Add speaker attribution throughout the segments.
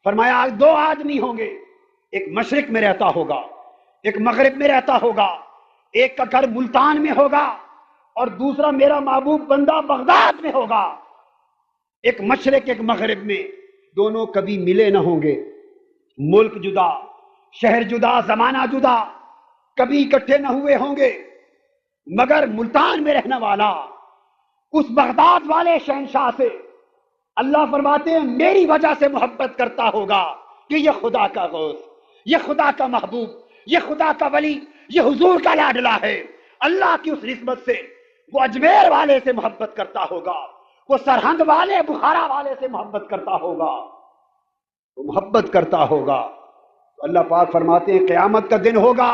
Speaker 1: فرمایا دو آدمی ہوں گے، ایک مشرق میں رہتا ہوگا، ایک مغرب میں رہتا ہوگا، ایک کا گھر ملتان میں ہوگا اور دوسرا میرا محبوب بندہ بغداد میں ہوگا۔ ایک مشرق ایک مغرب میں، دونوں کبھی ملے نہ ہوں گے، ملک جدا، شہر جدا، زمانہ جدا، کبھی اکٹھے نہ ہوئے ہوں گے، مگر ملتان میں رہنے والا اس بغداد والے شہنشاہ سے اللہ فرماتے ہیں میری وجہ سے محبت کرتا ہوگا کہ یہ خدا کا غوث، یہ خدا کا محبوب، یہ خدا کا ولی، یہ حضور کا لاڈلا ہے۔ اللہ کی اس نسبت سے وہ اجمیر والے سے محبت کرتا ہوگا، وہ سرہند والے بخارا والے سے محبت کرتا ہوگا، وہ محبت کرتا ہوگا۔ تو اللہ پاک فرماتے ہیں قیامت کا دن ہوگا،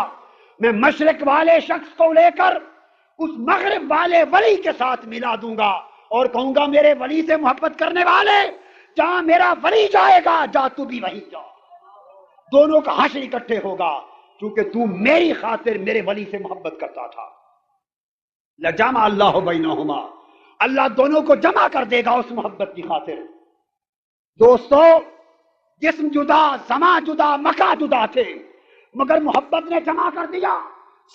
Speaker 1: میں مشرق والے شخص کو لے کر اس مغرب والے ولی کے ساتھ ملا دوں گا اور کہوں گا میرے ولی سے محبت کرنے والے، جہاں میرا ولی جائے گا جا تو بھی وہیں جا۔ دونوں کا حشر اکٹھے ہوگا کیونکہ تو میری خاطر میرے ولی سے محبت کرتا تھا۔ لجمع اللہ بینہما، اللہ دونوں کو جمع کر دے گا اس محبت کی خاطر۔ دوستو، جسم جدا، زمان جدا، مکان جدا تھے، مگر محبت نے جمع کر دیا۔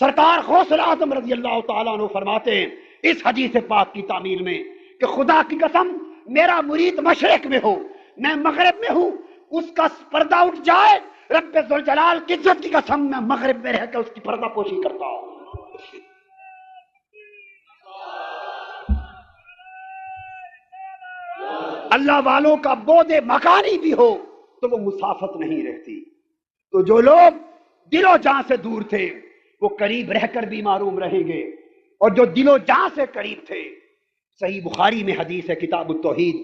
Speaker 1: سرکار غوث اعظم رضی اللہ تعالیٰ عنہ فرماتے ہیں اس حدیث پاک کی تعمیل میں کہ خدا کی قسم میرا مرید مشرق میں ہو، میں مغرب میں ہوں، اس کا پردہ اٹھ جائے، رب ذوالجلال کی عزت کی قسم میں مغرب میں رہ کر اس کی پردہ پوشی کرتا ہوں۔ اللہ والوں کا بود مکانی بھی ہو تو وہ مسافت نہیں رہتی۔ تو جو لوگ دل و جان سے دور تھے وہ قریب رہ کر بھی معروم رہیں گے، اور جو دل و جان سے قریب تھے، صحیح بخاری میں حدیث ہے کتاب التوحید،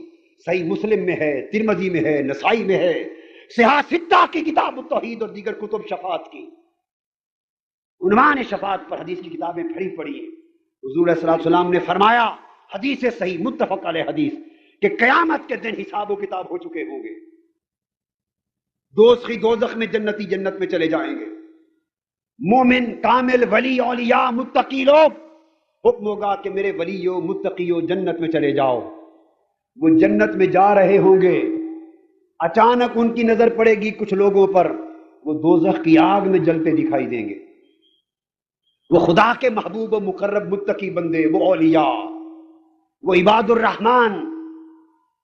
Speaker 1: صحیح مسلم میں ہے، ترمذی میں ہے، نسائی میں ہے، صحاح ستہ کی کتاب التوحید اور دیگر کتب شفاعت کی، عنوان شفاعت پر حدیث کی کتابیں پڑھی پڑھی ہیں۔ حضور صلی اللہ علیہ وسلم نے فرمایا، حدیث صحیح متفق علیہ حدیث، کہ قیامت کے دن حساب و کتاب ہو چکے ہوں گے، دوزخی دوزخ میں، جنتی جنت میں چلے جائیں گے، مومن کامل ولی اولیاء متقی لوگ حکم ہوگا کہ میرے ولیو متقیو جنت میں چلے جاؤ۔ وہ جنت میں جا رہے ہوں گے، اچانک ان کی نظر پڑے گی کچھ لوگوں پر، وہ دوزخ کی آگ میں جلتے دکھائی دیں گے۔ وہ خدا کے محبوب و مقرب متقی بندے، وہ اولیاء، وہ عباد الرحمن،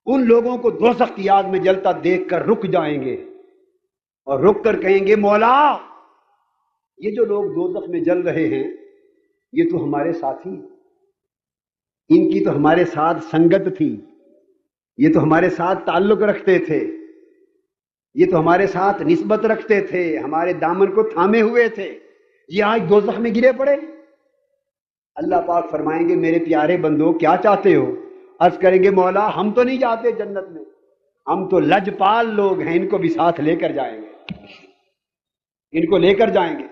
Speaker 1: ان لوگوں کو دوزخ کی آگ میں جلتا دیکھ کر رک جائیں گے اور رک کر کہیں گے مولا یہ جو لوگ دوزخ میں جل رہے ہیں یہ تو ہمارے ساتھی، ان کی تو ہمارے ساتھ سنگت تھی، یہ تو ہمارے ساتھ تعلق رکھتے تھے، یہ تو ہمارے ساتھ نسبت رکھتے تھے، ہمارے دامن کو تھامے ہوئے تھے، یہ آج دوزخ میں گرے پڑے۔ اللہ پاک فرمائیں گے میرے پیارے بندو کیا چاہتے ہو؟ عرض کریں گے مولا ہم تو نہیں جاتے جنت میں، ہم تو لجپال لوگ ہیں، ان کو بھی ساتھ لے کر جائیں گے، ان کو لے کر جائیں گے۔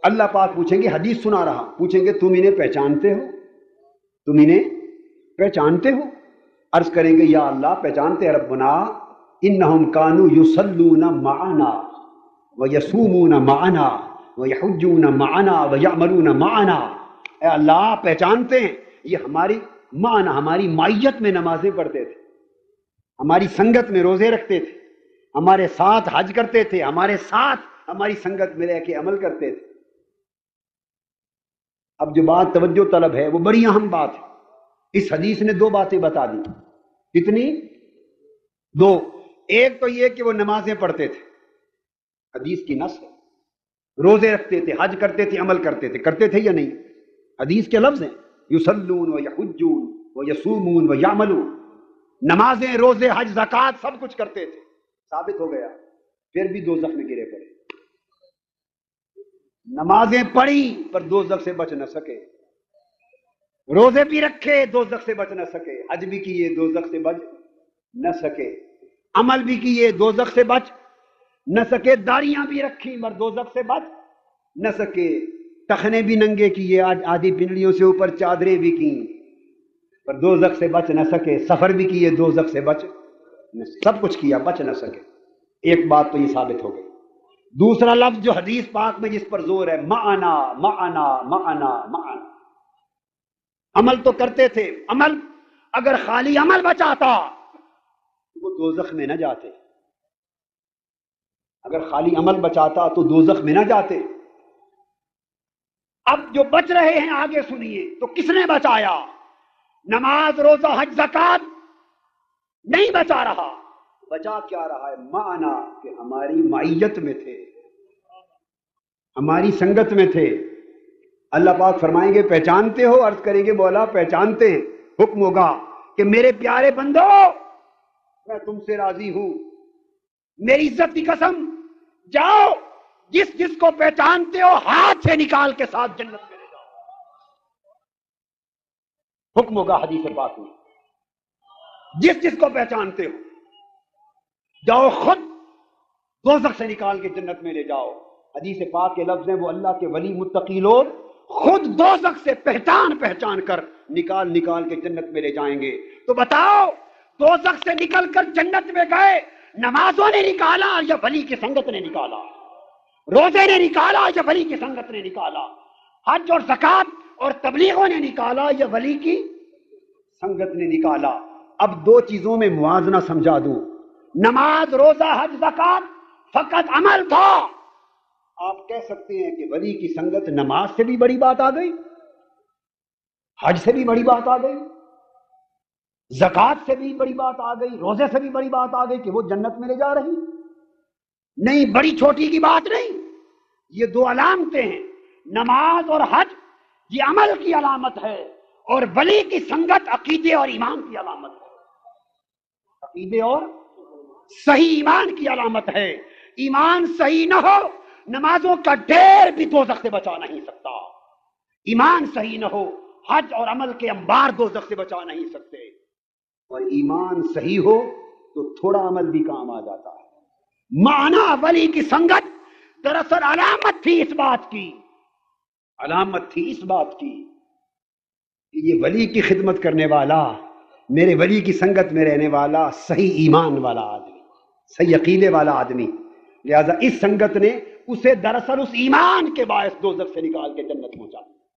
Speaker 1: اللہ پاک پوچھیں گے، حدیث سنا رہا، پوچھیں گے تم انہیں پہچانتے ہو؟ تم انہیں پہچانتے ہو؟ عرض کریں گے یا اللہ پہچانتے ہیں ربنا، انہم کانوا یصلون معنا ویصومون معنا ویحجون معنا ویعملون معنا۔ اے اللہ پہچانتے ہیں، یہ ہماری معنا، ہماری معیت میں نمازیں پڑھتے تھے، ہماری سنگت میں روزے رکھتے تھے، ہمارے ساتھ حج کرتے تھے، ہمارے ساتھ ہماری سنگت میں رہ کے عمل کرتے تھے۔ اب جو بات توجہ طلب ہے وہ بڑی اہم بات ہے۔ اس حدیث نے دو باتیں بتا دی۔ کتنی؟ دو۔ ایک تو یہ کہ وہ نمازیں پڑھتے تھے، حدیث کی نص ہے، روزے رکھتے تھے، حج کرتے تھے، عمل کرتے تھے، کرتے تھے یا نہیں؟ حدیث کے لفظ ہیں یصلون ویحجون ویصومون ویعملون، نمازیں، روزے، حج، زکوٰۃ سب کچھ کرتے تھے، ثابت ہو گیا، پھر بھی دوزخ میں گرے پڑے۔ نمازیں پڑھی پر دوزخ سے بچ نہ سکے، روزے بھی رکھے دوزخ سے بچ نہ سکے، حج بھی کیے دوزخ سے بچ نہ سکے، عمل بھی کیے دوزخ سے بچ نہ سکے، داڑیاں بھی رکھی مگر دوزخ سے بچ نہ سکے، ٹخنے بھی ننگے کیے، آدھی پنڈلیوں سے اوپر چادریں بھی کی پر دوزخ سے بچ نہ سکے، سفر بھی کیے دوزخ سے بچ نہ سکے، سب کچھ کیا بچ نہ سکے۔ ایک بات تو یہ ثابت ہو گئی۔ دوسرا لفظ جو حدیث پاک میں جس پر زور ہے، معنا معنا معنا معنا، عمل تو کرتے تھے، عمل اگر خالی عمل بچاتا وہ دوزخ میں نہ جاتے، اگر خالی عمل بچاتا تو دوزخ میں نہ جاتے۔ اب جو بچ رہے ہیں آگے سنیے، تو کس نے بچایا؟ نماز، روزہ، حج، زکات نہیں بچا رہا۔ بچا کیا رہا ہے؟ معنا، کہ ہماری معیت میں تھے، ہماری سنگت میں تھے۔ اللہ پاک فرمائیں گے پہچانتے ہو؟ عرض کریں گے مولا پہچانتے ہیں۔ حکم ہوگا کہ میرے پیارے بندو میں تم سے راضی ہوں، میری عزت کی قسم، جاؤ جس جس کو پہچانتے ہو ہاتھ سے نکال کے ساتھ جنت میں لے جاؤ۔ حکم ہوگا حدیث پاک میں، جس جس کو پہچانتے ہو جاؤ، خود دوزخ سے نکال کے جنت میں لے جاؤ۔ حدیث پاک کے لفظ ہیں، وہ اللہ کے ولی متقی لوگ خود دوزخ سے پہچان پہچان کر نکال کے جنت میں لے جائیں گے۔ تو بتاؤ، دوزخ سے نکل کر جنت میں گئے، نمازوں نے نکالا یا ولی کی سنگت نے نکالا؟ روزے نے نکالا یا ولی کی سنگت نے نکالا؟ حج اور زکات اور تبلیغوں نے نکالا یا ولی کی سنگت نے نکالا؟ اب دو چیزوں میں موازنہ سمجھا دوں، نماز، روزہ، حج، زکات فقط عمل تھا۔ آپ کہہ سکتے ہیں کہ ولی کی سنگت نماز سے بھی بڑی بات آ گئی، حج سے بھی بڑی بات آ گئی، زکات سے بھی بڑی بات آ گئی، روزے سے بھی بڑی بات آ گئی کہ وہ جنت میں لے جا رہی۔ نہیں، بڑی چھوٹی کی بات نہیں، یہ دو علامتیں ہیں، نماز اور حج یہ عمل کی علامت ہے، اور ولی کی سنگت عقیدے اور ایمان کی علامت ہے، عقیدے اور صحیح ایمان کی علامت ہے۔ ایمان صحیح نہ ہو، نمازوں کا ڈھیر بھی دوزخ سے بچا نہیں سکتا۔ ایمان صحیح نہ ہو، حج اور عمل کے انبار دوزخ سے بچا نہیں سکتے، اور ایمان صحیح ہو تو تھوڑا عمل بھی کام آ جاتا ہے۔ معنی ولی کی سنگت دراصل علامت تھی اس بات کی، علامت تھی اس بات کی کہ یہ ولی کی خدمت کرنے والا، میرے ولی کی سنگت میں رہنے والا صحیح ایمان والا آدمی، صحیح عقیدے والا آدمی، لہذا اس سنگت نے اسے دراصل اس ایمان کے باعث دوزخ سے نکال کے جنت پہنچا۔